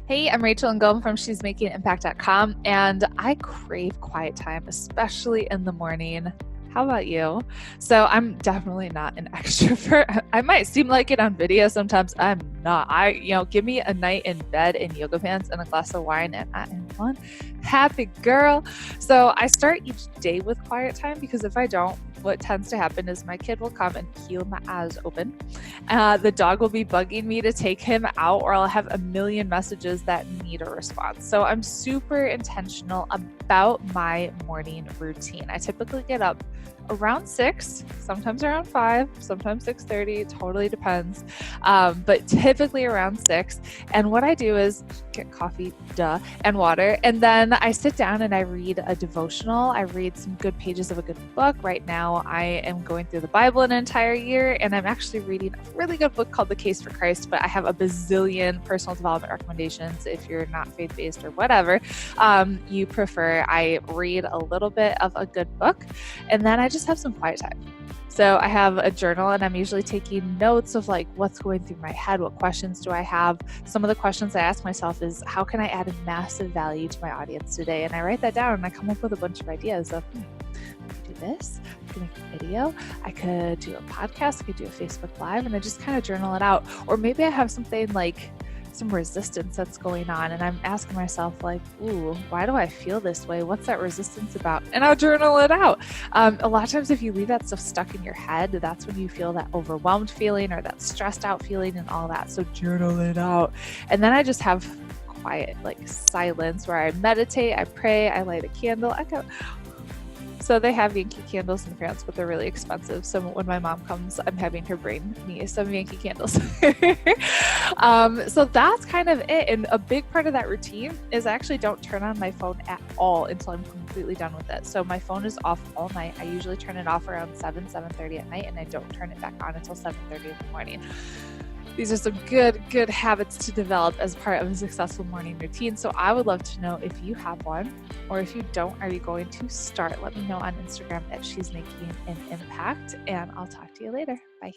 Hey, I'm Rachel Ngom from she's making impact.com, and I crave quiet time, especially in the morning. How about you? So I'm definitely not an extrovert. I might seem like it on video. Sometimes I'm not. Give me a night in bed in yoga pants and a glass of wine and I am one happy girl. So I start each day with quiet time because if I don't, what tends to happen is my kid will come and peel my eyes open. The dog will be bugging me to take him out, or I'll have a million messages that need a response. So I'm super intentional about my morning routine. I typically get up around 6, sometimes around 5, sometimes 6:30, totally depends. But typically around 6. And what I do is get coffee, and water. And then I sit down and I read a devotional. I read some good pages of a good book. Right now, I am going through the Bible an entire year, and I'm actually reading a really good book called The Case for Christ, but I have a bazillion personal development recommendations if you're not faith-based or whatever you prefer. I read a little bit of a good book, and then I just have some quiet time. So I have a journal and I'm usually taking notes of like what's going through my head, what questions do I have. Some of the questions I ask myself is how can I add a massive value to my audience today? And I write that down and I come up with a bunch of ideas of, I could do this, I could make a video, I could do a podcast, I could do a Facebook Live, and I just kind of journal it out. Or maybe I have something like some resistance that's going on and I'm asking myself like, ooh, why do I feel this way? What's that resistance about? And I'll journal it out. A lot of times if you leave that stuff stuck in your head, that's when you feel that overwhelmed feeling or that stressed out feeling and all that. So journal it out. And then I just have quiet, like silence where I meditate, I pray, I light a candle. So they have Yankee candles in France, but they're really expensive. So when my mom comes, I'm having her bring me some Yankee candles. So that's kind of it. And a big part of that routine is I actually don't turn on my phone at all until I'm completely done with it. So my phone is off all night. I usually turn it off around 7:30 at night, and I don't turn it back on until 7:30 in the morning. These are some good habits to develop as part of a successful morning routine. So I would love to know if you have one, or if you don't, are you going to start? Let me know on Instagram at she's making an impact, and I'll talk to you later. Bye.